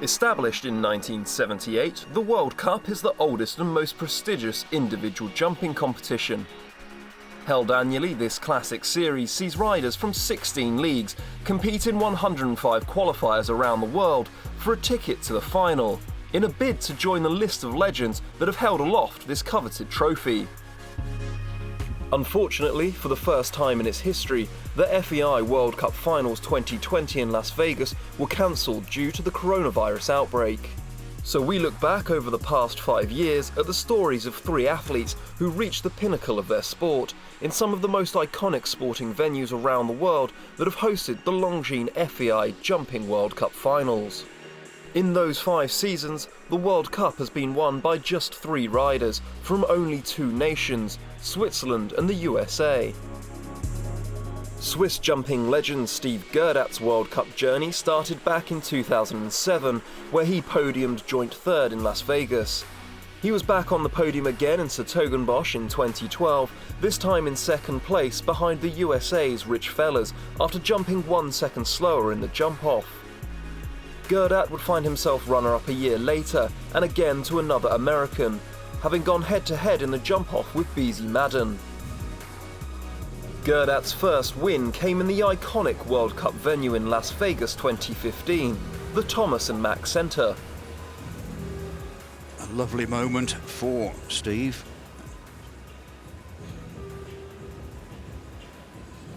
Established in 1978, the World Cup is the oldest and most prestigious individual jumping competition. Held annually, this classic series sees riders from 16 leagues compete in 105 qualifiers around the world for a ticket to the final, in a bid to join the list of legends that have held aloft this coveted trophy. Unfortunately, for the first time in its history, the FEI World Cup Finals 2020 in Las Vegas were cancelled due to the coronavirus outbreak. So we look back over the past 5 years at the stories of 3 athletes who reached the pinnacle of their sport in some of the most iconic sporting venues around the world that have hosted the Longines FEI Jumping World Cup Finals. In those 5 seasons, the World Cup has been won by just 3 riders from only 2 nations, Switzerland and the USA. Swiss jumping legend Steve Guerdat's World Cup journey started back in 2007, where he podiumed joint 3rd in Las Vegas. He was back on the podium again in Sertogenbosch in 2012, this time in 2nd place behind the USA's Rich Fellers after jumping 1 second slower in the jump-off. Guerdat would find himself runner-up a year later, and again to another American, having gone head-to-head in the jump-off with Beezie Madden. Guerdat's first win came in the iconic World Cup venue in Las Vegas 2015, the Thomas and Mack Center. A lovely moment for Steve.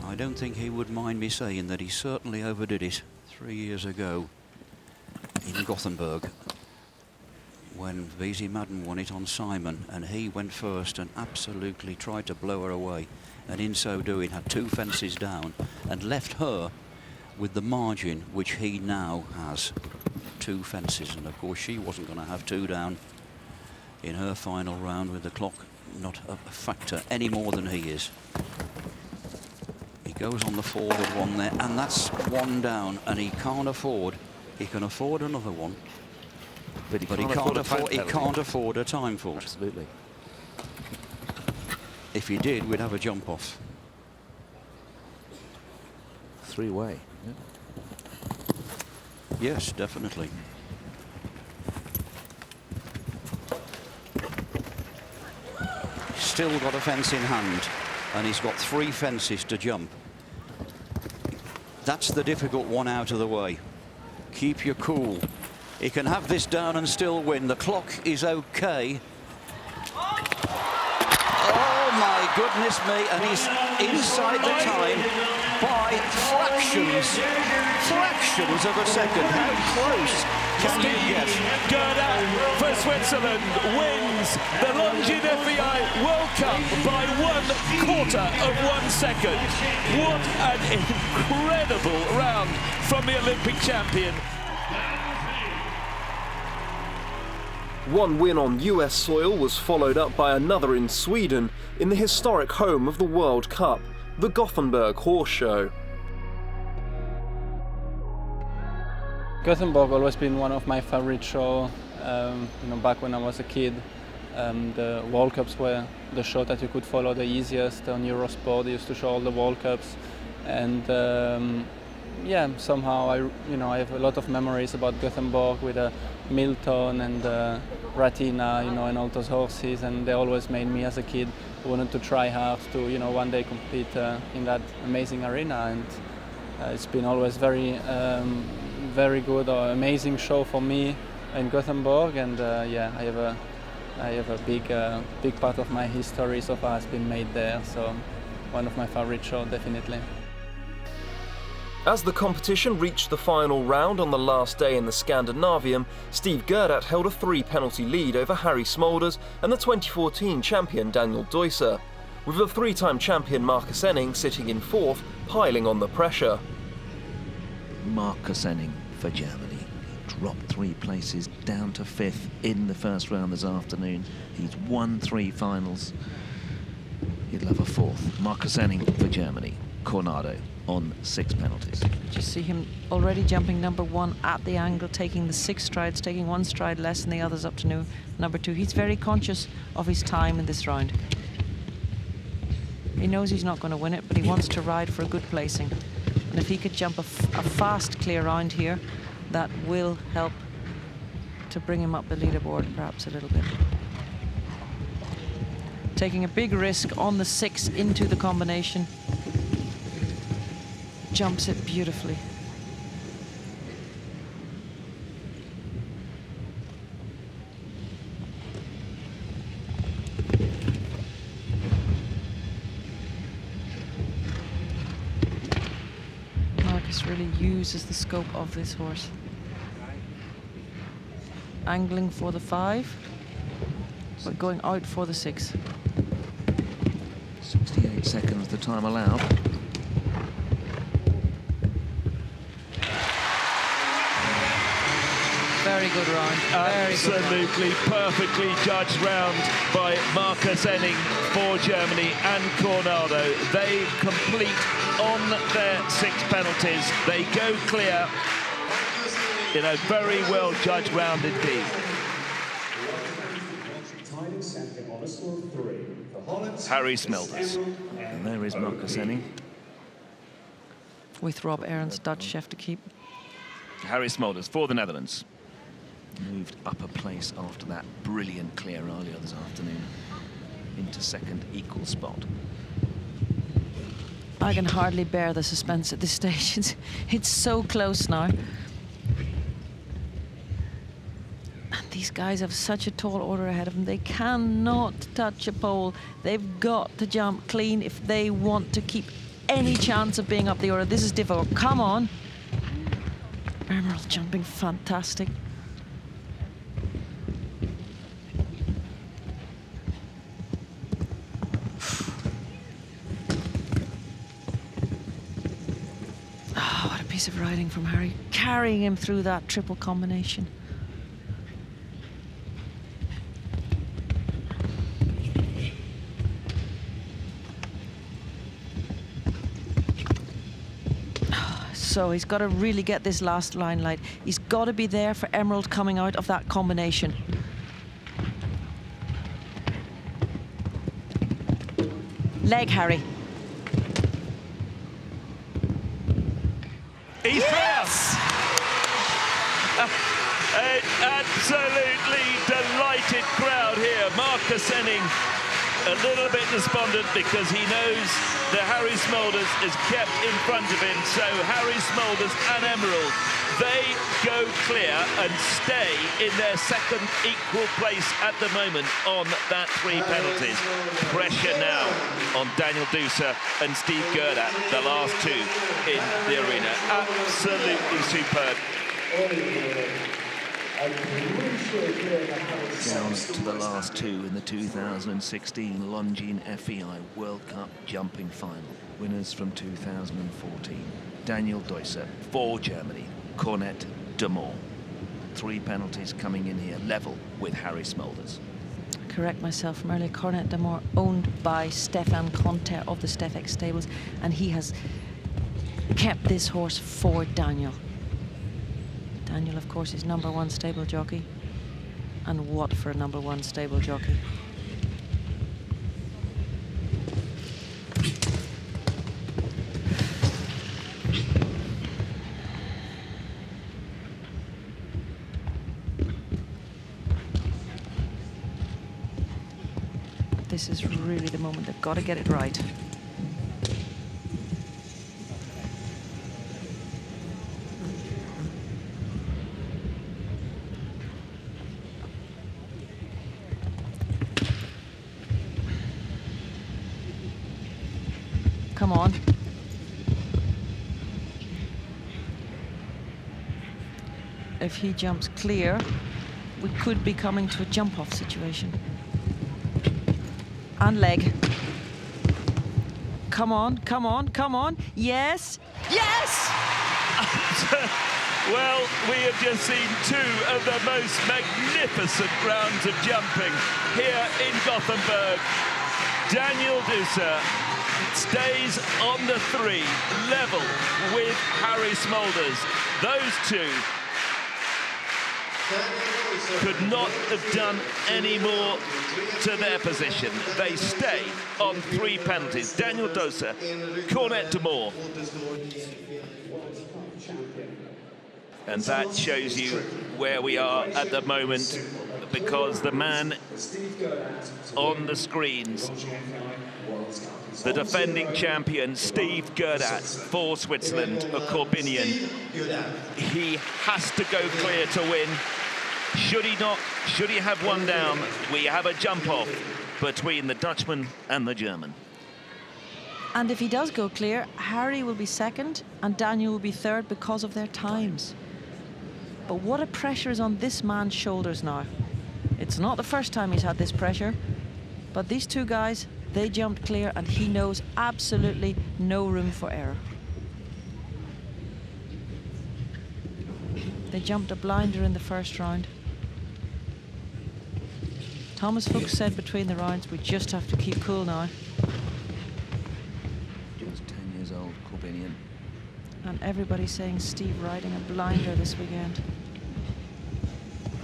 I don't think he would mind me saying that he certainly overdid it 3 years ago in Gothenburg, when Beezie Madden won it on Simon, and he went first and absolutely tried to blow her away, and in so doing had 2 fences down and left her with the margin which he now has, 2 fences, and of course she wasn't going to have 2 down in her final round, with the clock not a factor any more than he is. He goes on the forward 1 there, and that's 1 down, and he can't afford. He can afford another one, but he can't afford a time fault. Absolutely. If he did, we'd have a jump off. 3-way. Yeah. Yes, definitely. Still got a fence in hand, and he's got 3 fences to jump. That's the difficult one out of the way. Keep your cool. He can have this down and still win. The clock is okay. Oh my goodness me, and he's inside the time by fractions of a second. How close can you get? Guerdat for Switzerland wins the Longines FEI World Cup by 1/4 of 1 second. What an incredible round from the Olympic champion. One win on US soil was followed up by another in Sweden, in the historic home of the World Cup, the Gothenburg Horse Show. Gothenburg always been one of my favorite shows. Back when I was a kid, the World Cups were the show that you could follow the easiest on Eurosport. They used to show all the World Cups, and somehow I have a lot of memories about Gothenburg with Milton and Ratina, and all those horses, and they always made me as a kid wanted to try hard to one day compete in that amazing arena, and it's been always very good or amazing show for me in Gothenburg, and I have a big part of my history so far has been made there, so one of my favorite shows, definitely. As the competition reached the final round on the last day in the Scandinavium, Steve Guerdat held a 3-penalty lead over Harry Smulders and the 2014 champion Daniel Deusser, with the 3-time champion Marcus Enning sitting in 4th, piling on the pressure. Marcus Enning for Germany. He dropped 3 places down to 5th in the first round this afternoon. He's won 3 finals. He'd love a 4th. Marcus Enning for Germany. Coronado on 6 penalties. You see him already jumping number 1 at the angle, taking the 6 strides, taking 1 stride less than the others up to number 2. He's very conscious of his time in this round. He knows he's not going to win it, but he wants to ride for a good placing. And if he could jump a fast, clear round here, that will help to bring him up the leaderboard perhaps a little bit. Taking a big risk on the 6 into the combination. Jumps it beautifully. Marcus really uses the scope of this horse. Angling for the 5, but going out for the 6. 68 seconds the time allowed. Very good round. Absolutely perfectly judged round by Marcus Enning for Germany and Coronado. They complete on their 6 penalties. They go clear in a very well judged round indeed. Harry Smelders. And there is Marcus Enning. With Rob Aarons, Dutch chef to keep. Harry Smelders for the Netherlands. Moved up a place after that brilliant clear earlier this afternoon into 2nd equal spot. I can hardly bear the suspense at this stage. It's so close now. And these guys have such a tall order ahead of them. They cannot touch a pole. They've got to jump clean if they want to keep any chance of being up the order. This is difficult. Come on. Emerald jumping fantastic. Oh, what a piece of riding from Harry. Carrying him through that triple combination. So he's got to really get this last line light. He's got to be there for Emerald coming out of that combination. Leg, Harry. He's yes! An absolutely delighted crowd here. Marcus Enning a little bit despondent because he knows that Harry Smelders is kept in front of him. So Harry Smelders and Emerald, they go clear and stay in their 2nd equal place at the moment on that 3 penalties. Pressure now on Daniel Dusa and Steve Guerdat, the last 2 in the arena. Absolutely superb. Down to the last 2 in the 2016 Longines FEI World Cup jumping final. Winners from 2014. Daniel Dusa for Germany. Cornet de Moor. 3 penalties coming in here, level with Harry Smelders. Correct myself from earlier. Cornet de Moor owned by Stefan Conte of the Stefex stables, and he has kept this horse for Daniel. Daniel, of course, is #1 stable jockey. And what for a #1 stable jockey. This is really the moment. They've got to get it right. Come on. If he jumps clear, we could be coming to a jump-off situation. And leg. Come on, come on, come on. Yes, yes! Well, we have just seen 2 of the most magnificent rounds of jumping here in Gothenburg. Daniel Dusa stays on the 3, level with Harry Smelders. Those 2 could not have done any more to their position. They stay on 3 penalties. Daniel Dusa, Cornet de Moor. And that shows you where we are at the moment, because the man on the screens, the defending champion, Steve Guerdat for Switzerland, a Corbinian, he has to go clear to win. Should he not, should he have one down, we have a jump off between the Dutchman and the German. And if he does go clear, Harry will be second and Daniel will be third because of their times. But what a pressure is on this man's shoulders now. It's not the first time he's had this pressure, but these two guys, they jumped clear and he knows absolutely no room for error. They jumped a blinder in the first round. Thomas Fuchs said between the rounds, we just have to keep cool now. Just 10 years old, Corbinian. And everybody's saying Steve riding a blinder this weekend.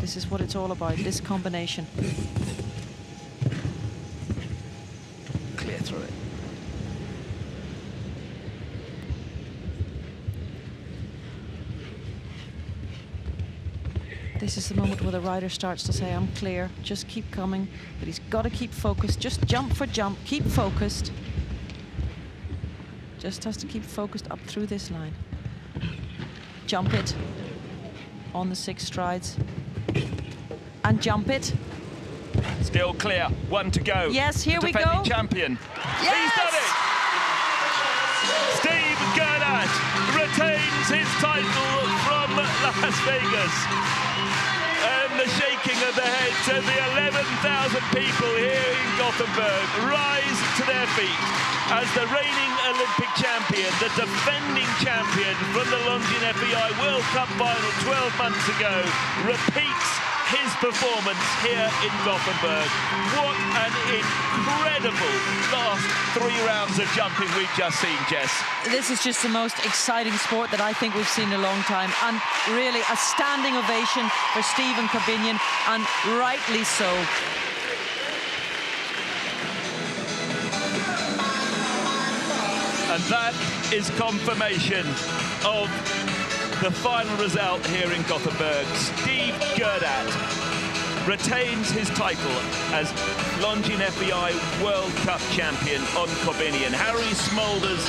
This is what it's all about, this combination. Clear through it. This is the moment where the rider starts to say, I'm clear, just keep coming. But he's got to keep focused, just jump for jump, keep focused. Just has to keep focused up through this line. Jump it on the 6 strides. And jump it. Still clear, 1 to go. Yes, here we go. Defending champion. Yes! He's done it! Steve Guerdat retains his title from Las Vegas. And the shaking of the heads of the 11,000 people here in Gothenburg rise to their feet as the reigning Olympic champion, the defending champion from the Longines FEI World Cup final 12 months ago, repeats his performance here in Gothenburg. What an incredible last 3 rounds of jumping we've just seen, Jess. This is just the most exciting sport that I think we've seen in a long time. And really a standing ovation for Stephen Corbinian, and rightly so. And that is confirmation of the final result here in Gothenburg. Steve Guerdat retains his title as Longines FEI World Cup champion on Corbinian. Harry Smulders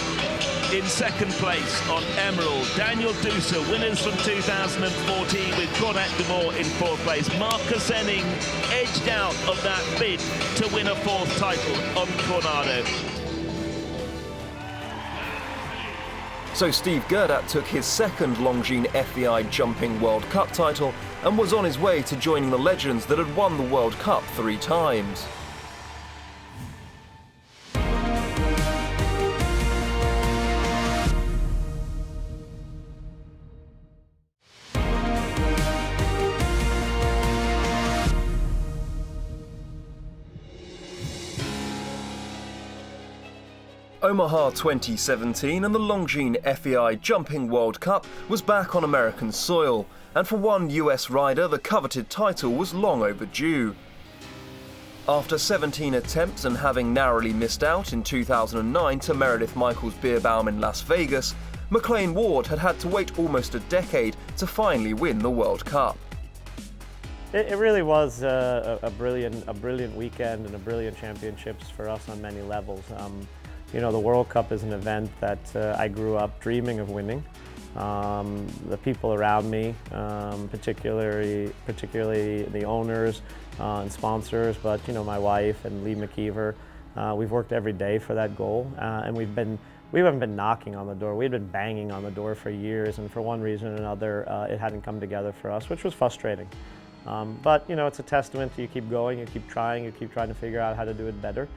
in 2nd place on Emerald. Daniel Duser, winners from 2014 with Guerdat Dumont in 4th place. Marcus Enning edged out of that bid to win a 4th title on Coronado. So Steve Guerdat took his 2nd Longines FEI Jumping World Cup title and was on his way to joining the legends that had won the World Cup 3 times. Omaha 2017 and the Longines FEI Jumping World Cup was back on American soil, and for one US rider the coveted title was long overdue. After 17 attempts and having narrowly missed out in 2009 to Meredith Michaels Beerbaum in Las Vegas, McLain Ward had to wait almost a decade to finally win the World Cup. It really was a brilliant weekend and a brilliant championships for us on many levels. You know, the World Cup is an event that I grew up dreaming of winning. The people around me, particularly the owners and sponsors, but you know, my wife and Lee McKeever, we've worked every day for that goal, and we haven't been knocking on the door. We'd been banging on the door for years, and for one reason or another, it hadn't come together for us, which was frustrating. But you know, it's a testament to you keep going, you keep trying to figure out how to do it better.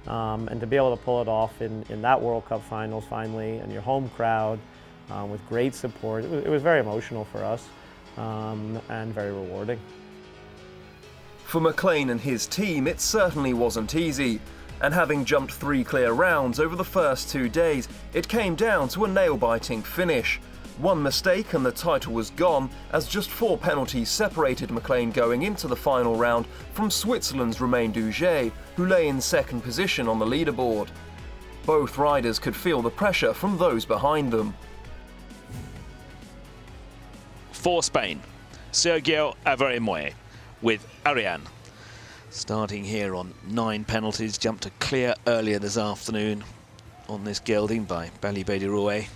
And to be able to pull it off in that World Cup finals finally, and your home crowd with great support, it was very emotional for us and very rewarding. For McLain and his team, it certainly wasn't easy, and having jumped 3 clear rounds over the first 2 days, it came down to a nail-biting finish. One mistake and the title was gone, as just 4 penalties separated McLain going into the final round from Switzerland's Romain Duget, who lay in 2nd position on the leaderboard. Both riders could feel the pressure from those behind them. for Spain, Sergio Averimoye with Ariane. Starting here on 9 penalties, jumped to clear earlier this afternoon on this gelding by Paille Bedirouet.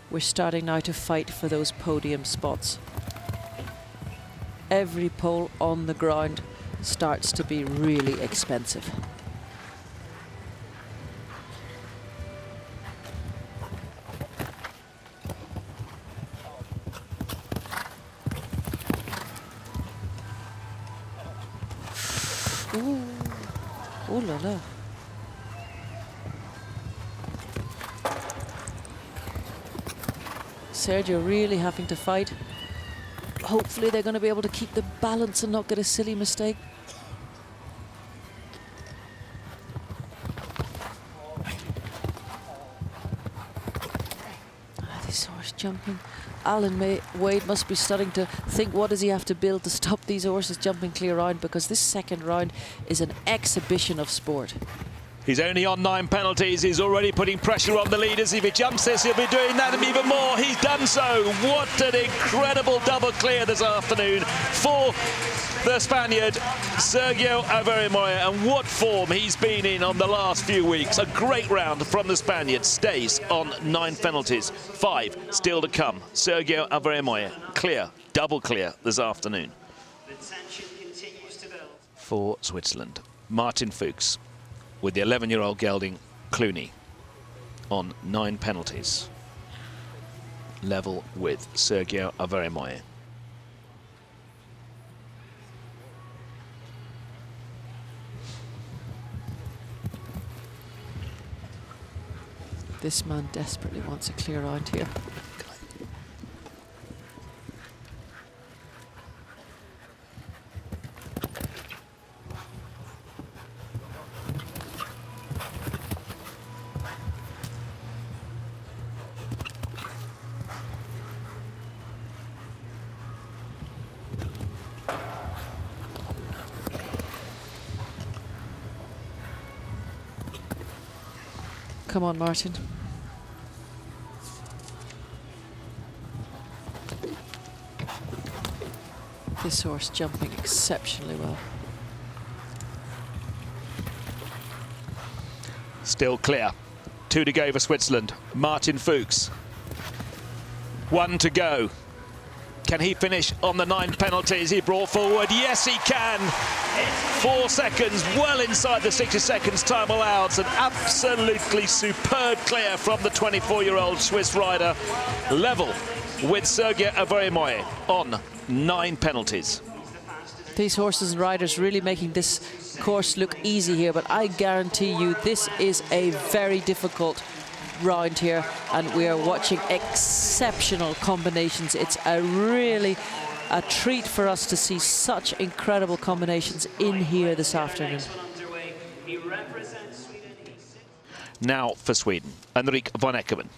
We're starting now to fight for those podium spots. Every pole on the ground starts to be really expensive. Ooh, ooh la la. Sergio really having to fight. Hopefully they're going to be able to keep the balance and not get a silly mistake. This horse jumping. Alan Wade must be starting to think, what does he have to build to stop these horses jumping clear round, because this second round is an exhibition of sport. He's only on 9 penalties. He's already putting pressure on the leaders. If he jumps this, he'll be doing that and even more. He's done so. What an incredible double clear this afternoon for the Spaniard, Sergio Averimoye, and what form he's been in on the last few weeks. A great round from the Spaniard. Stays on 9 penalties. 5 still to come. Sergio Averimoye, clear, double clear this afternoon. For Switzerland, Martin Fuchs with the 11-year-old gelding Cluny on 9 penalties. Level with Sergio Averimoye. This man desperately wants a clear round here. Come on, Martin. This horse jumping exceptionally well. Still clear. 2 to go for Switzerland. Martin Fuchs. 1 to go. Can he finish on the 9 penalties he brought forward? Yes, he can. 4 seconds, well inside the 60 seconds time allowed. An absolutely superb clear from the 24-year-old Swiss rider. Level with Sergio Averimoye on 9 penalties. These horses and riders really making this course look easy here, but I guarantee you this is a very difficult round here, and we are watching exceptional combinations. It's really a treat for us to see such incredible combinations in here this afternoon. Now for Sweden, Henrik von Eckermann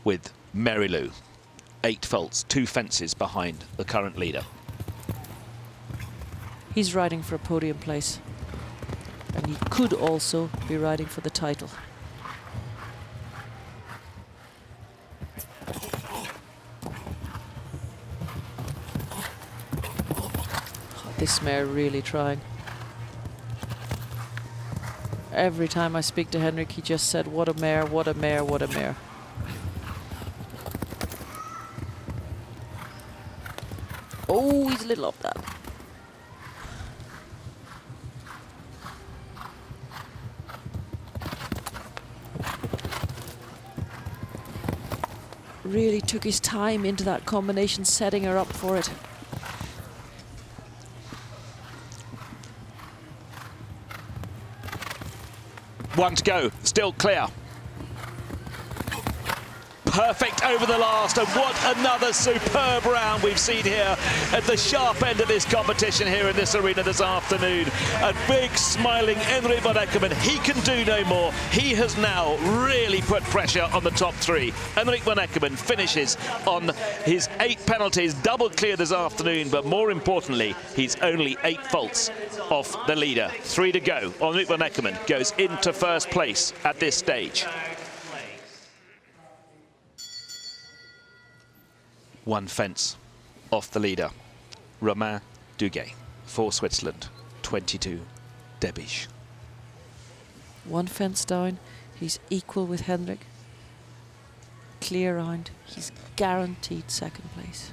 with Mary Lou. 8 faults, 2 fences behind the current leader. He's riding for a podium place, and he could also be riding for the title. This mare really trying. Every time I speak to Henrik, he just said, what a mare, what a mare, what a mare. Oh, he's a little off that. Really took his time into that combination, setting her up for it. One to go, still clear. Perfect over the last, and what another superb round we've seen here at the sharp end of this competition here in this arena this afternoon. A big smiling Henrik von Eckermann. He can do no more. He has now really put pressure on the top 3. Henrik von Eckermann finishes on his 8 penalties, double clear this afternoon, but more importantly, he's only 8 faults off the leader. 3 to go. Henrik von Eckermann goes into first place at this stage. 1 fence off the leader, Romain Duguay for Switzerland, 22 Debiche. 1 fence down, he's equal with Hendrik. Clear round, he's guaranteed second place.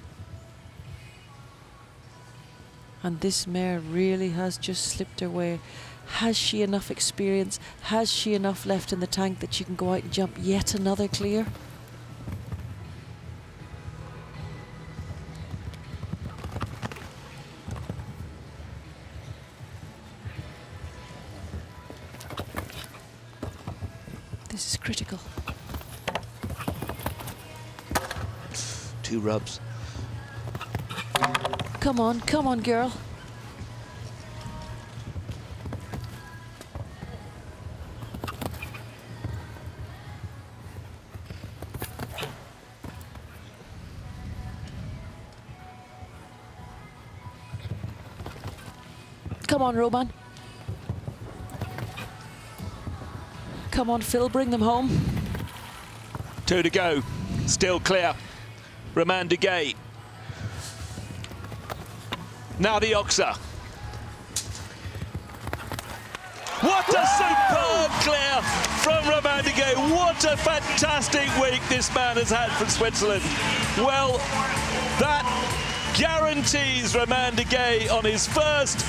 And this mare really has just slipped her way. Has she enough experience? Has she enough left in the tank that she can go out and jump yet another clear? This is critical. 2 rubs. Come on, girl. Come on, Roman. Come on, Phil, bring them home. 2 to go, still clear. Romain Duguay. Now the Oxa. What a superb clear from Romain Duguay. What a fantastic week this man has had from Switzerland. Well, that guarantees Romain Duguay on his first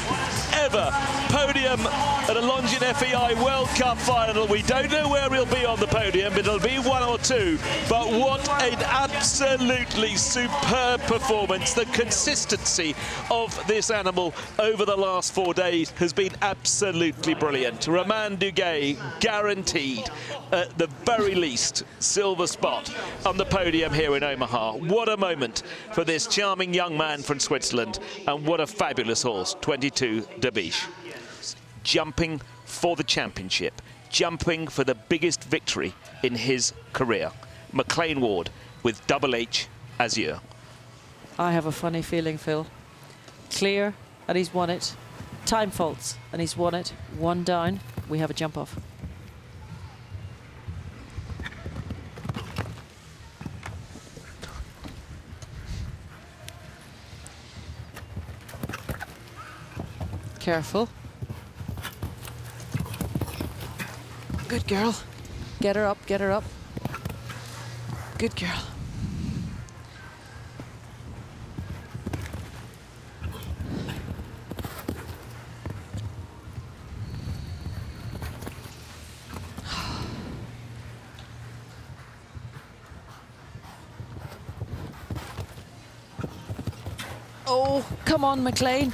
ever podium at a Longines FEI World Cup final. We don't know where he'll be on the podium, but it'll be 1 or 2. But what an absolutely superb performance. The consistency of this animal over the last 4 days has been absolutely brilliant. Romain Duguay guaranteed, at the very least, silver spot on the podium here in Omaha. What a moment for this charming young man from Switzerland, and what a fabulous horse, 22 Debiche. Jumping for the championship, jumping for the biggest victory in his career. McLain Ward with Double H Azur. I have a funny feeling, Phil. Clear, and he's won it. Time faults, and he's won it. 1 down, we have a jump off. Careful. Good girl. Get her up, get her up. Good girl. Oh, come on, McLain.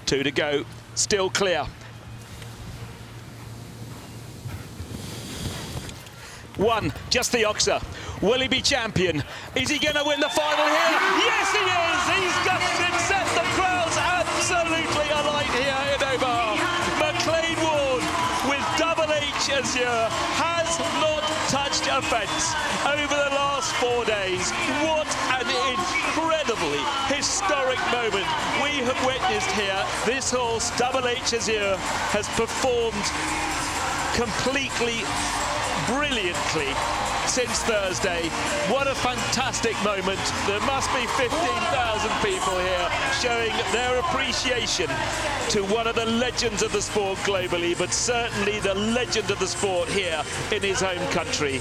2 to go, still clear. 1, just the Oxa. Will he be champion? Is he going to win the final here? Yes, he is! He's just set the crowds absolutely alight here in Omaha. McLain Ward with Double H Azur has not touched a fence over the last 4 days. What an incredibly historic moment we have witnessed here. This horse, Double H Azur, has performed completely brilliantly since Thursday. What a fantastic moment. There must be 15,000 people here showing their appreciation to one of the legends of the sport globally, but certainly the legend of the sport here in his home country.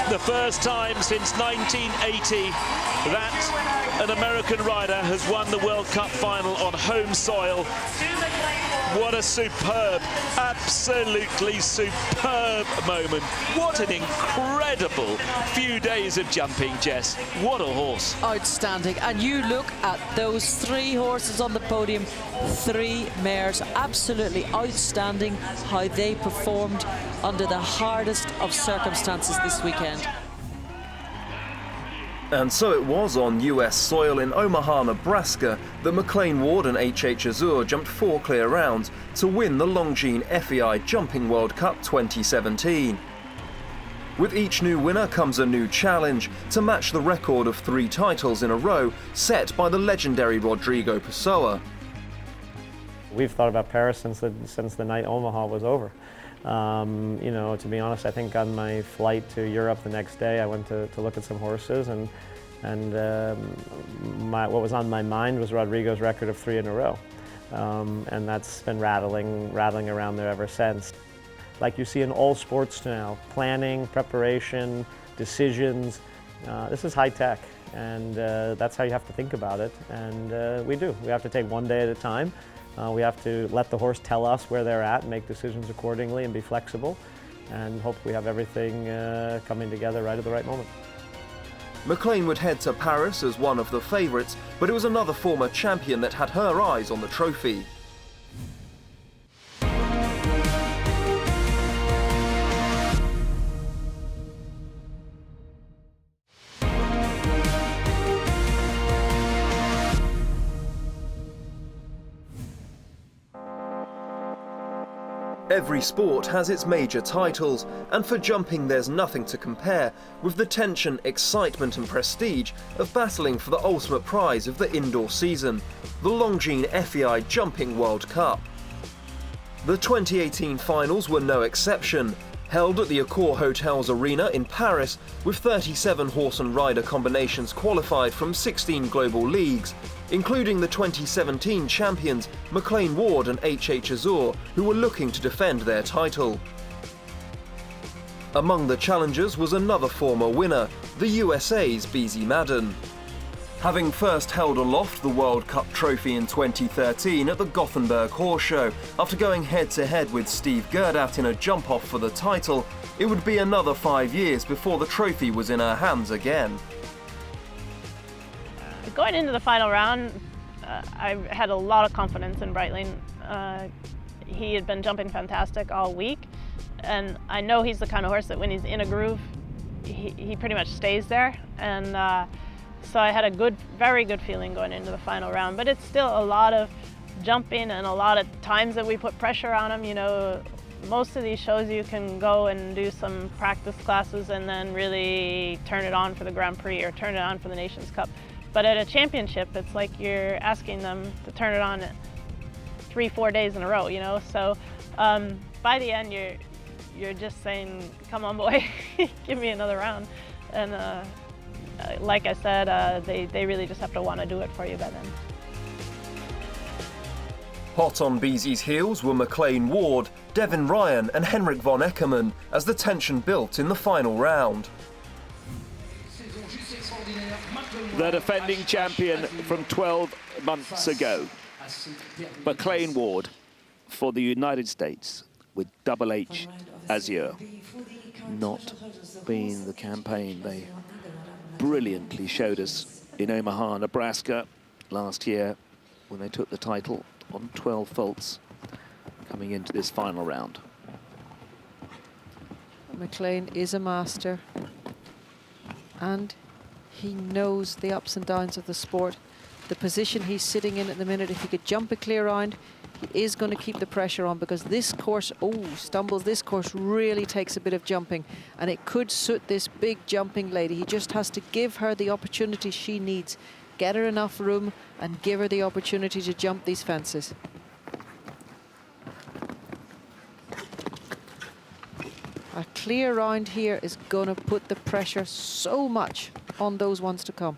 The first time since 1980 that an American rider has won the World Cup final on home soil. What a superb, absolutely superb moment. What an incredible few days of jumping, Jess. What a horse. Outstanding. And you look at those 3 horses on the podium, 3 mares, absolutely outstanding how they performed under the hardest of circumstances this weekend. And so it was on US soil in Omaha, Nebraska, that McLain Ward and H.H. Azur jumped 4 clear rounds to win the Longines FEI Jumping World Cup 2017. With each new winner comes a new challenge to match the record of 3 titles in a row set by the legendary Rodrigo Pessoa. We've thought about Paris since the night Omaha was over. You know, to be honest, I think on my flight to Europe the next day, I went to look at some horses, and what was on my mind was Rodrigo's record of 3 in a row. And that's been rattling around there ever since. Like you see in all sports now, planning, preparation, decisions, this is high tech, and that's how you have to think about it, and we do. We have to take one day at a time. We have to let the horse tell us where they're at and make decisions accordingly and be flexible, and hope we have everything coming together right at the right moment. McLain would head to Paris as one of the favourites, but it was another former champion that had her eyes on the trophy. Every sport has its major titles, and for jumping there's nothing to compare with the tension, excitement and prestige of battling for the ultimate prize of the indoor season, the Longines FEI Jumping World Cup. The 2018 finals were no exception. Held at the Accor Hotel's arena in Paris, with 37 horse and rider combinations qualified from 16 global leagues, including the 2017 champions McLain Ward and Azur, who were looking to defend their title. Among the challengers was another former winner, the USA's Beezie Madden. Having first held aloft the World Cup trophy in 2013 at the Gothenburg Horse Show, after going head-to-head with Steve Guerdat in a jump-off for the title, it would be another 5 years before the trophy was in her hands again. Going into the final round, I had a lot of confidence in Breitling. He had been jumping fantastic all week, and I know he's the kind of horse that when he's in a groove, he pretty much stays there. And so I had a very good feeling going into the final round, but it's still a lot of jumping and a lot of times that we put pressure on him. You know, most of these shows you can go and do some practice classes and then really turn it on for the Grand Prix or turn it on for the Nations Cup. But at a championship, it's like you're asking them to turn it on 3-4 days in a row, you know? So by the end, you're just saying, come on, boy, give me another round. And like I said, they really just have to want to do it for you by then. Hot on Beezie's heels were McLain Ward, Devin Ryan and Henrik von Eckermann as the tension built in the final round. The defending champion from 12 months ago, McLain Ward for the United States with Double H Azur. Not been the campaign they brilliantly showed us in Omaha, Nebraska last year when they took the title on 12 faults coming into this final round. McLain is a master, and he knows the ups and downs of the sport. The position he's sitting in at the minute, if he could jump a clear round, he is going to keep the pressure on, because this course, stumbles, this course really takes a bit of jumping, and it could suit this big jumping lady. He just has to give her the opportunity she needs, get her enough room and give her the opportunity to jump these fences. A clear round here is going to put the pressure so much on those ones to come.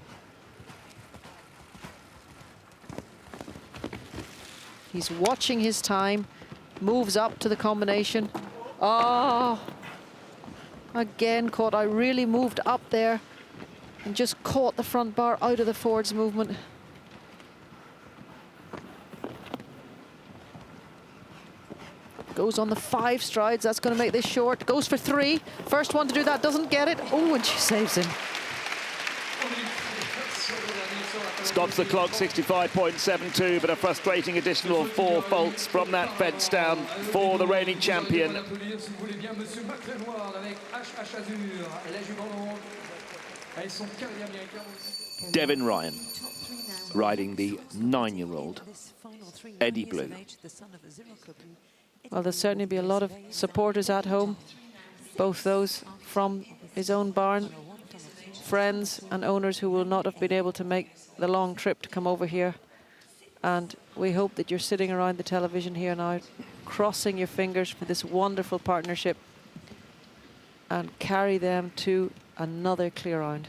He's watching his time, moves up to the combination. Oh, again caught. I really moved up there and just caught the front bar out of the forwards movement. Goes on the 5 strides. That's going to make this short. Goes for 3. First one to do that, doesn't get it. Oh, and she saves him. Stops the clock, 65.72, but a frustrating additional 4 faults from that fence down for the reigning champion. Devin Ryan riding the 9-year-old Eddie Blue. Well, there'll certainly be a lot of supporters at home, both those from his own barn, friends and owners who will not have been able to make the long trip to come over here. And we hope that you're sitting around the television here now, crossing your fingers for this wonderful partnership and carry them to another clear round.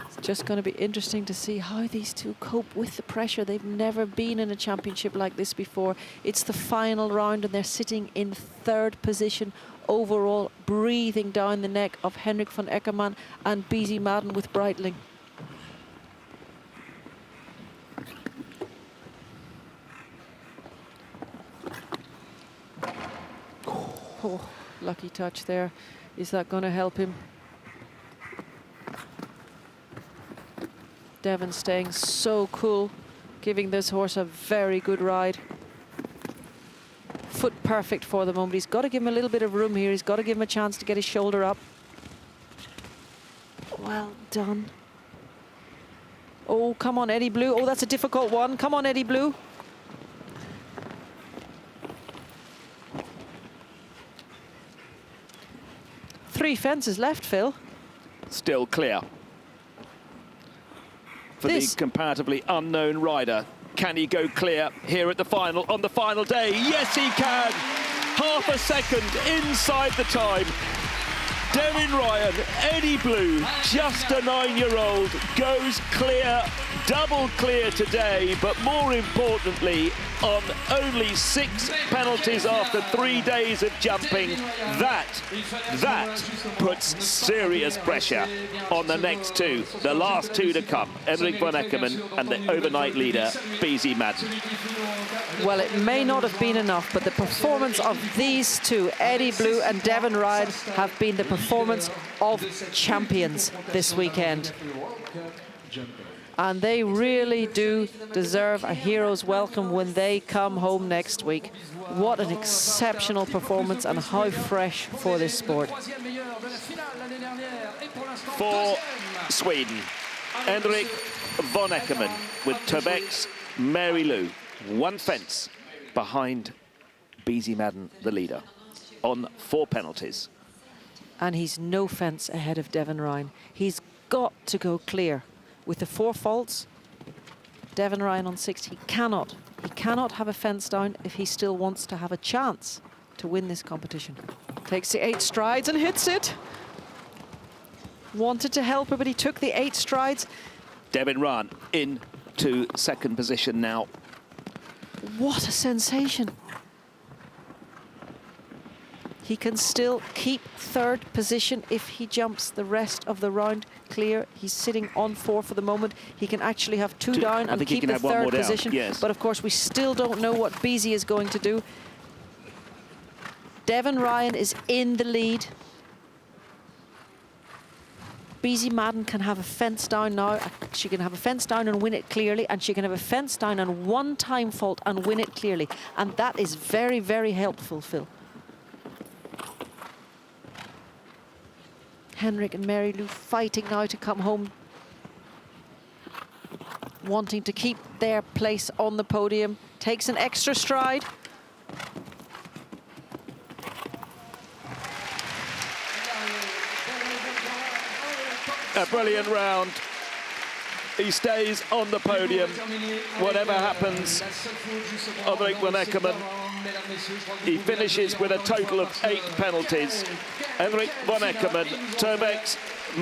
It's just going to be interesting to see how these two cope with the pressure. They've never been in a championship like this before. It's the final round and they're sitting in third position overall, breathing down the neck of Henrik van Eckermann and Beezie Madden with Breitling. Oh, lucky touch there. Is that going to help him? Devon staying so cool, giving this horse a very good ride. Foot perfect for the moment. He's got to give him a little bit of room here. He's got to give him a chance to get his shoulder up. Well done. Oh, come on, Eddie Blue. Oh, that's a difficult one. Come on, Eddie Blue. Three fences left, Phil. Still clear. For the comparatively unknown rider. Can he go clear here at the final, on the final day? Yes, he can. Half a second inside the time. Devin Ryan, Eddie Blue, just a 9-year-old, goes clear, double clear today, but more importantly, on only 6 penalties after 3 days of jumping. That puts serious pressure on the next two, the last two to come, Henrik van Eckermann and the overnight leader, Beezie Madden. Well, it may not have been enough, but the performance of these two, Eddie Blue and Devin Ryan, have been the performance of champions this weekend. And they really do deserve a hero's welcome when they come home next week. What an exceptional performance and how fresh for this sport. For Sweden, Henrik van Eckermann with Tobex, Mary Lou, 1 fence behind Beezie Madden, the leader, on 4 penalties. And he's no fence ahead of Devin Ryan. He's got to go clear. With the 4 faults, Devin Ryan on 6, he cannot have a fence down if he still wants to have a chance to win this competition. Takes the 8 strides and hits it. Wanted to help her, but he took the 8 strides. Devin Ryan into second position now. What a sensation. He can still keep third position if he jumps the rest of the round clear. He's sitting on 4 for the moment. He can actually have 2 down and keep the third position. Yes. But of course, we still don't know what Beezie is going to do. Devin Ryan is in the lead. Beezie Madden can have a fence down now. She can have a fence down and win it clearly, and she can have a fence down and 1 time fault and win it clearly. And that is very, very helpful, Phil. Henrik and Mary Lou fighting now to come home, wanting to keep their place on the podium. Takes an extra stride. A brilliant round. He stays on the podium. Whatever happens, Henrik van Eckermann, he finishes with a total of 8 penalties. Henrik van Eckermann, Tobex,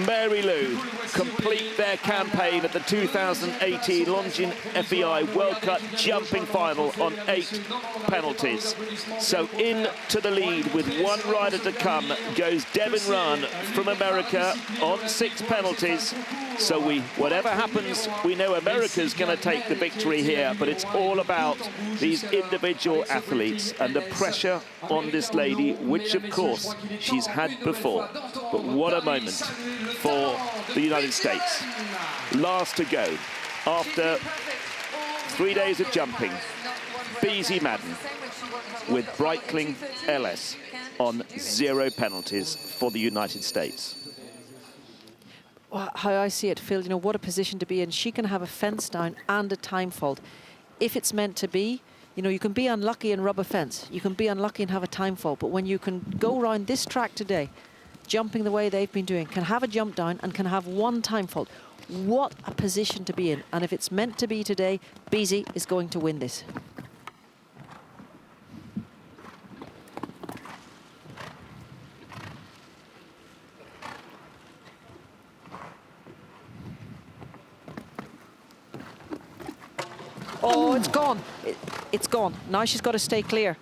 Mary Lou complete their campaign at the 2018 Longines FEI World Cup jumping final on 8 penalties. So into the lead with 1 rider to come goes Devin Ryan from America on 6 penalties. So whatever happens, we know America's going to take the victory here, but it's all about these individual athletes and the pressure on this lady, which of course she's had before. But what a moment for the United States. Last to go after 3 days of jumping, Beezie Madden with Breitling LS on 0 penalties for the United States. How I see it, Phil, you know, what a position to be in. She can have a fence down and a time fault. If it's meant to be, you know, you can be unlucky and rub a fence. You can be unlucky and have a time fault. But when you can go around this track today, jumping the way they've been doing, can have a jump down and can have 1 time fault. What a position to be in. And if it's meant to be today, Beezie is going to win this. it's gone. It's gone. Now she's got to stay clear.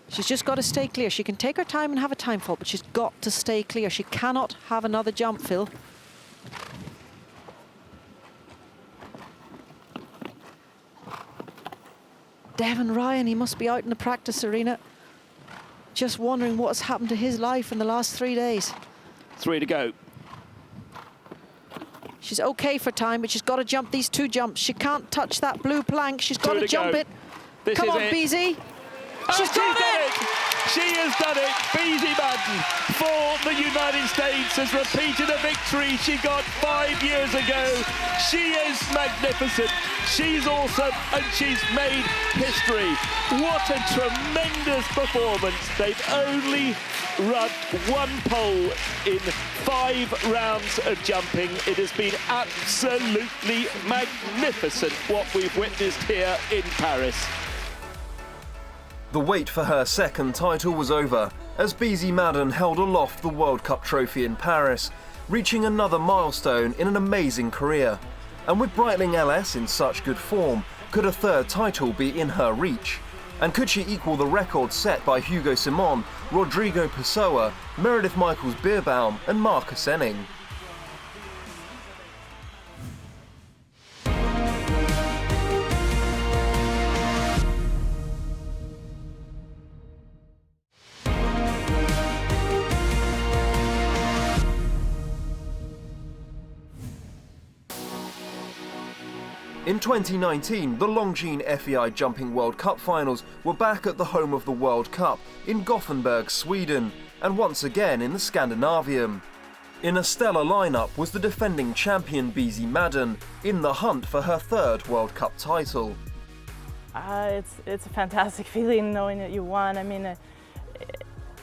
She's just got to stay clear. She can take her time and have a time fault, but she's got to stay clear. She cannot have another jump, Phil. Devon Ryan, he must be out in the practice arena, just wondering what has happened to his life in the last 3 days. 3 to go. She's okay for time, but she's got to jump these 2 jumps. She can't touch that blue plank. She's got to jump it. Come on, Beezie. She's done it! She has done it. Beezie Madden for the United States has repeated a victory she got 5 years ago. She is magnificent. She's awesome, and she's made history. What a tremendous performance. They've only run 1 pole in 5 rounds of jumping. It has been absolutely magnificent what we've witnessed here in Paris. The wait for her second title was over, as Beezie Madden held aloft the World Cup trophy in Paris, reaching another milestone in an amazing career. And with Breitling LS in such good form, could a 3rd title be in her reach? And could she equal the record set by Hugo Simon, Rodrigo Pessoa, Meredith Michaels-Beerbaum and Marcus Enning? In 2019, the Longines FEI Jumping World Cup finals were back at the home of the World Cup in Gothenburg, Sweden, and once again in the Scandinavium. In a stellar lineup was the defending champion Beezie Madden, in the hunt for her 3rd World Cup title. It's a fantastic feeling knowing that you won. I mean,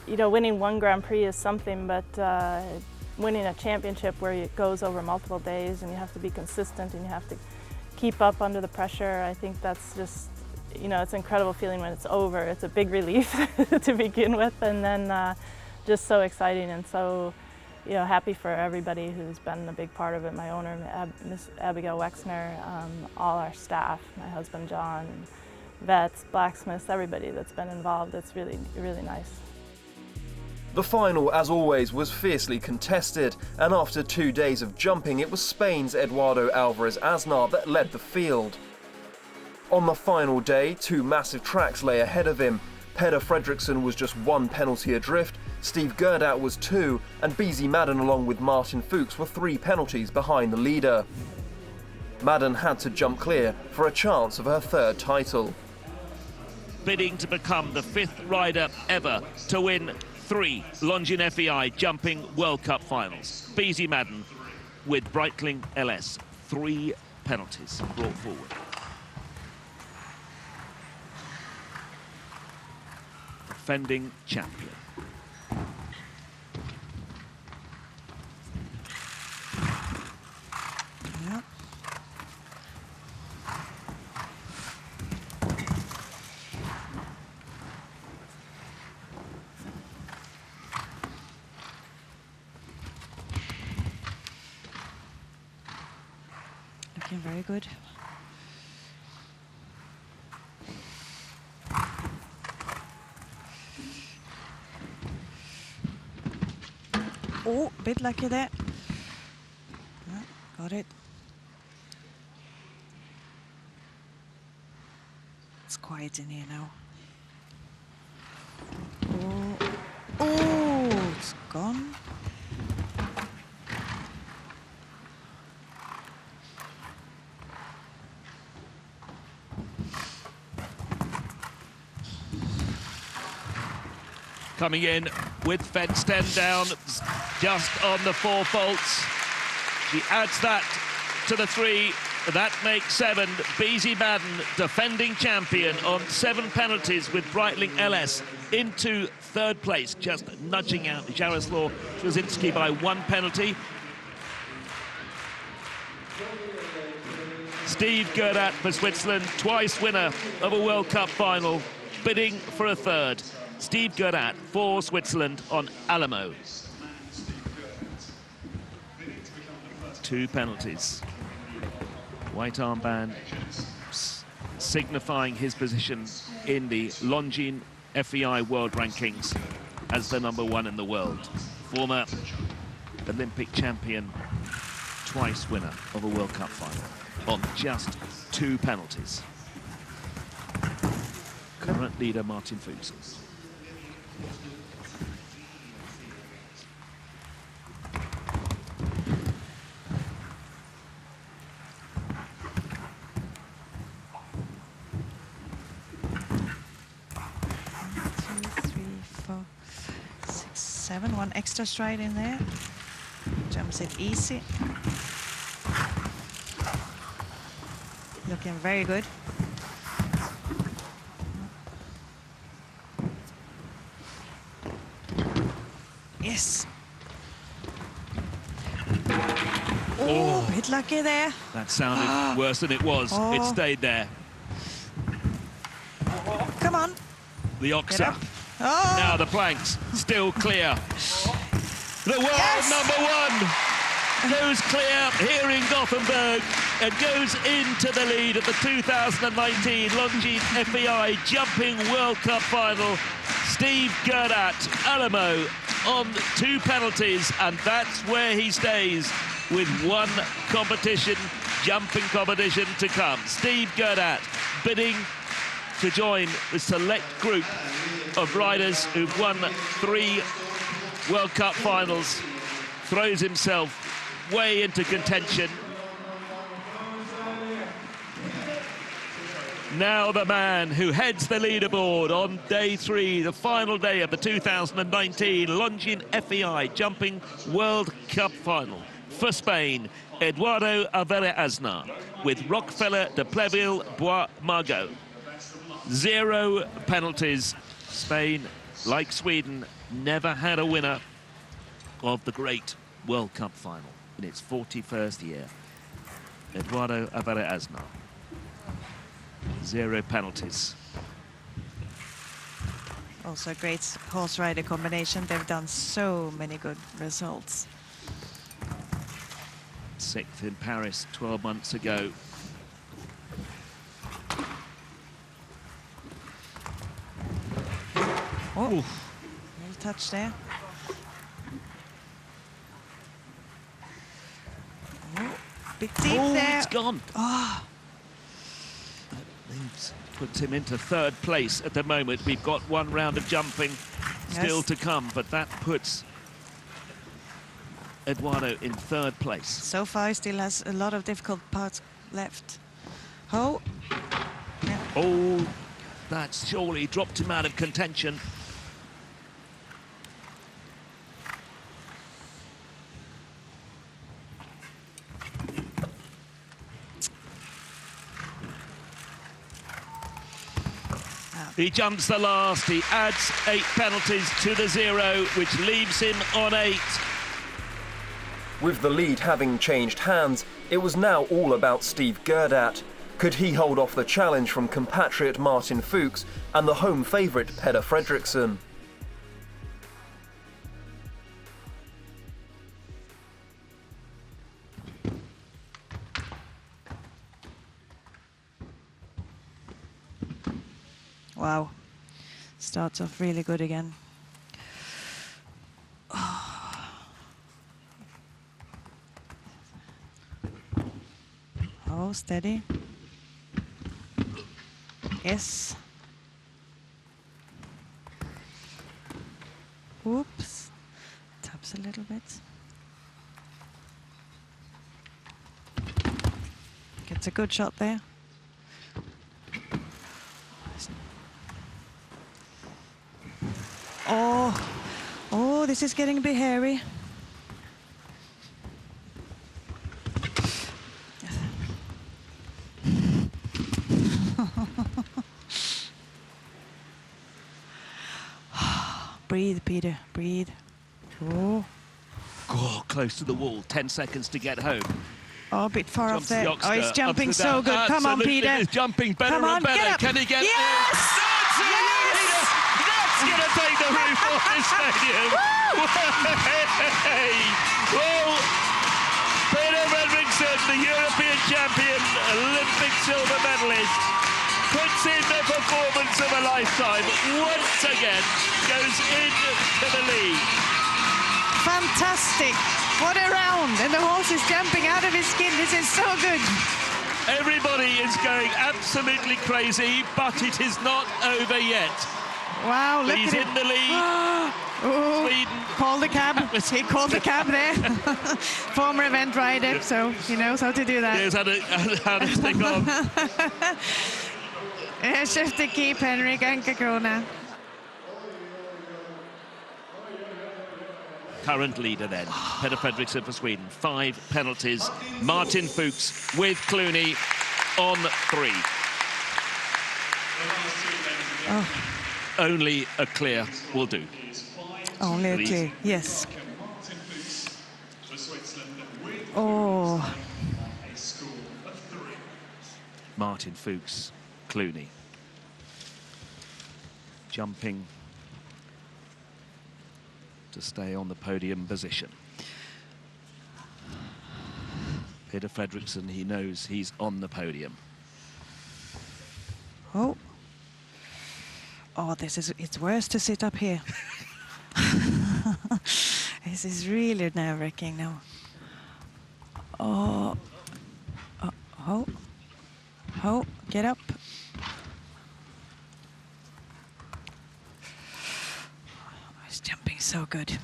you know, winning 1 Grand Prix is something, but winning a championship where it goes over multiple days and you have to be consistent and you have to keep up under the pressure, I think that's just, you know, it's an incredible feeling when it's over. It's a big relief to begin with, and then just so exciting and so, you know, happy for everybody who's been a big part of it. My owner, Miss Abigail Wexner, all our staff, my husband John, vets, blacksmiths, everybody that's been involved. It's really, really nice. The final, as always, was fiercely contested, and after 2 days of jumping, it was Spain's Eduardo Alvarez Aznar that led the field. On the final day, 2 massive tracks lay ahead of him. Peder Fredriksson was just 1 penalty adrift, Steve Guerdat was 2, and Beezie Madden along with Martin Fuchs were 3 penalties behind the leader. Madden had to jump clear for a chance of her 3rd title. Bidding to become the 5th rider ever to win 3 Longines FEI Jumping World Cup finals. Beezie Madden with Breitling LS. 3 penalties brought forward. Defending champion. Yeah. Looking very good. Oh, a bit lucky there. Yeah, got it. It's quiet in here now. Oh, it's gone. Coming in with fenced end down, just on the 4 faults. She adds that to the 3. That makes 7. Beezie Madden, defending champion, on 7 penalties with Breitling LS into 3rd place, just nudging out Jaroslaw Swazinski by 1 penalty. Steve Guerdat for Switzerland, twice winner of a World Cup final, bidding for a 3rd. Steve Guerdat for Switzerland on Alamo. 2 penalties. White armband signifying his position in the Longines FEI World Rankings as the #1 in the world. Former Olympic champion, twice winner of a World Cup final on just 2 penalties. Current leader Martin Fuchs. One extra stride in there. Jumps it easy. Looking very good. Yes. Oh, a bit lucky there. That sounded worse than it was. Oh. It stayed there. Come on. The Oxa. Oh. Now the planks, still clear. The world #1 goes clear here in Gothenburg and goes into the lead at the 2019 Longines FEI Jumping World Cup final. Steve Guerdat, Alamo, on 2 penalties, and that's where he stays with 1 competition, jumping competition to come. Steve Guerdat bidding to join the select group of riders who've won 3 World Cup finals, throws himself way into contention. Now the man who heads the leaderboard on day 3, the final day of the 2019 Longines FEI Jumping World Cup final. For Spain, Eduardo Azur with Rockefeller de Pleville Bois Margot. 0 penalties. Spain, like Sweden, never had a winner of the great World Cup final in its 41st year. Eduardo Azur. 0 penalties. Also a great horse rider combination. They've done so many good results. 6th in Paris 12 months ago. Oh, little touch there. Oh, bit deep there. It's gone. Oh. That leaves, puts him into 3rd place at the moment. We've got 1 round of jumping still to come, but that puts Eduardo in 3rd place. So far, he still has a lot of difficult parts left. Oh. Yeah. Oh, that surely dropped him out of contention. He jumps the last, he adds 8 penalties to the 0, which leaves him on 8. With the lead having changed hands, it was now all about Steve Guerdat. Could he hold off the challenge from compatriot Martin Fuchs and the home favourite Peder Fredriksson? Wow. Starts off really good again. Oh, steady. Yes. Oops. Taps a little bit. Gets a good shot there. Oh, this is getting a bit hairy. Breathe, Peter, breathe. Oh. Oh, close to the wall, 10 seconds to get home. Oh, a bit far off Jumps there. the Oh, he's Oxter, jumping up to so down. good. Come on, Absolutely, Peter. he's jumping better Come on, and better. get up. Can he get Yes! Yes! That's going to take the roof off this stadium. Well, Peder Fredriksson, the European champion, Olympic silver medalist, puts in the performance of a lifetime. Once again, goes into the lead. Fantastic. What a round. And the horse is jumping out of his skin. This is so good. Everybody is going absolutely crazy, but it is not over yet. Wow, look He's at him. in the lead. Oh, Sweden. call the cab. He called the cab there. Former event rider, so he knows how to do that. Here's how to stick on. Chef to keep Henrik Ankerkrona. Current leader then, Peter Fredriksson for Sweden. 5 penalties. Martin Fuchs with Clooney on 3. Oh. Only a clear will do. Only a Please. clear, yes. Oh. Martin Fuchs, Clooney. Jumping to stay on the podium position. Peter Fredriksson, he knows he's on the podium. Oh. Oh, it's worse to sit up here. This is really nerve-wracking now. Oh. Oh. Oh, get up. He's jumping so good.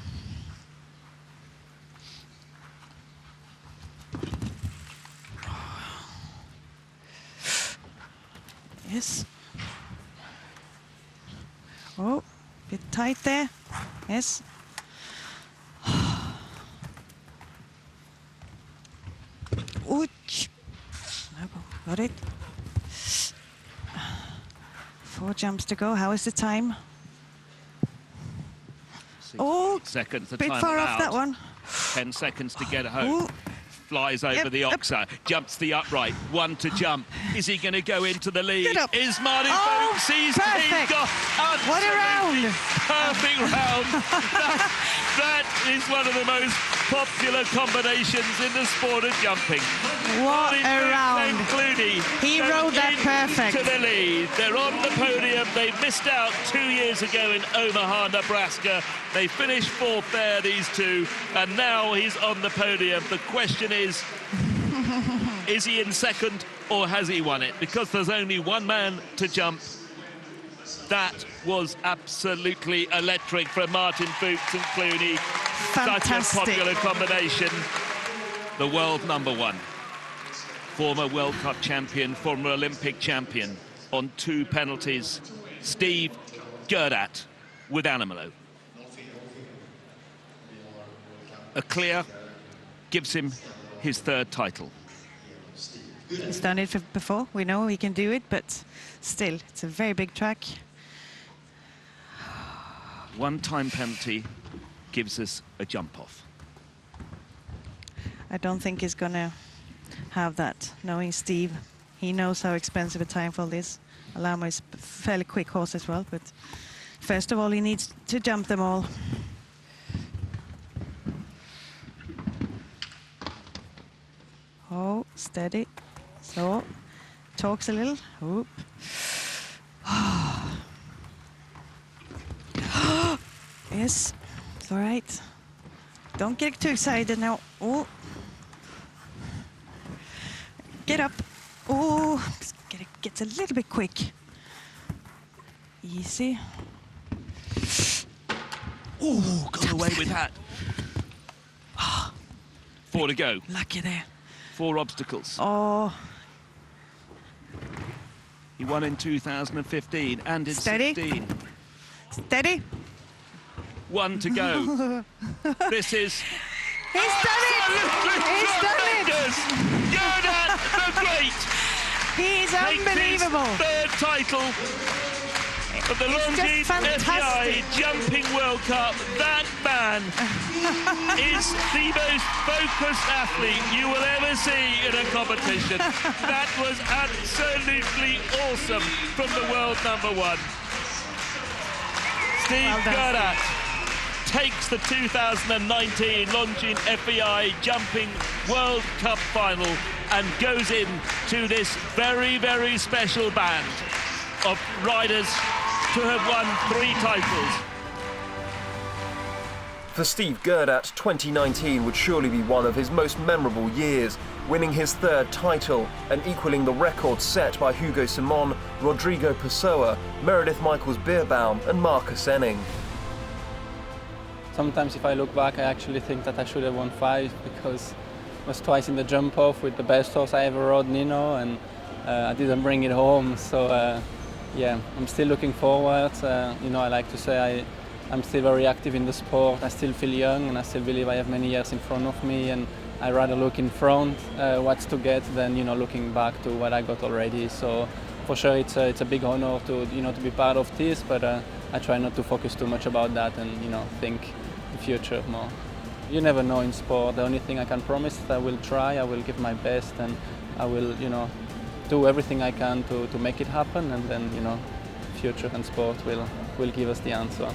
Yes. Oh, bit tight there. Yes. Ouch. Got it. 4 jumps to go. How is the time? Oh, seconds. bit far off that one. 10 seconds to get home. Ooh. Flies over the oxer, jumps the upright, 1 to jump. Is he going to go into the lead? Is Martin Fuchs? He's got what a round! Perfect round. That is one of the most popular combinations in the sport of jumping. What a round! Clooney He rode that perfect. To the lead. They're on the podium. They missed out 2 years ago in Omaha, Nebraska. They finished 4th there, these two, and now he's on the podium. The question is he in second or has he won it? Because there's only one man to jump. That was absolutely electric from Martin Fuchs and Clooney. Fantastic. Such a popular combination. The world #1. Former World Cup champion, former Olympic champion on 2 penalties. Steve Guerdat with Alamo. A clear gives him his 3rd title. He's done it before. We know he can do it, but still, it's a very big track. 1 time penalty gives us a jump off. I don't think he's gonna have that. Knowing Steve, he knows how expensive a time fall is. Alamo is a fairly quick horse as well, but first of all, he needs to jump them all. Oh, steady. So, talks a little. Oop. Yes, it's all right. Don't get too excited now. Oh. Get up. Oh, gets a little bit quick. Easy. Oh, got away with that. 4 to go. Lucky there. 4 obstacles. Oh. He won in 2015 and in 16. Steady. 1 to go. This is... He's done it! He's done it! Guerdat the Great! He's unbelievable! His 3rd title of the Longines FEI Jumping World Cup. That man is the most focused athlete you will ever see in a competition. That was absolutely awesome from the world #1. Steve Guerdat takes the 2019 Longines FEI Jumping World Cup final and goes in to this very, very special band. of riders to have won 3 titles. For Steve Guerdat, 2019 would surely be one of his most memorable years, winning his 3rd title and equaling the record set by Hugo Simon, Rodrigo Pessoa, Meredith Michaels-Beerbaum and Marcus Enning. Sometimes if I look back, I actually think that I should have won 5 because I was twice in the jump off with the best horse I ever rode, Nino, and I didn't bring it home. So yeah, I'm still looking forward. You know, I like to say I'm still very active in the sport. I still feel young and I still believe I have many years in front of me, and I rather look in front what's to get than, you know, looking back to what I got already. So for sure it's a big honor to, you know, to be part of this, but I try not to focus too much about that and, you know, think the future more. You never know in sport. The only thing I can promise is I will try, I will give my best, and I will, you know, do everything I can to make it happen, and then, you know, future and sport will give us the answer.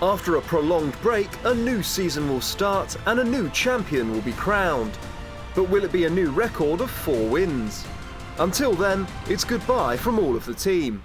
After a prolonged break, a new season will start and a new champion will be crowned. But will it be a new record of 4 wins? Until then, it's goodbye from all of the team.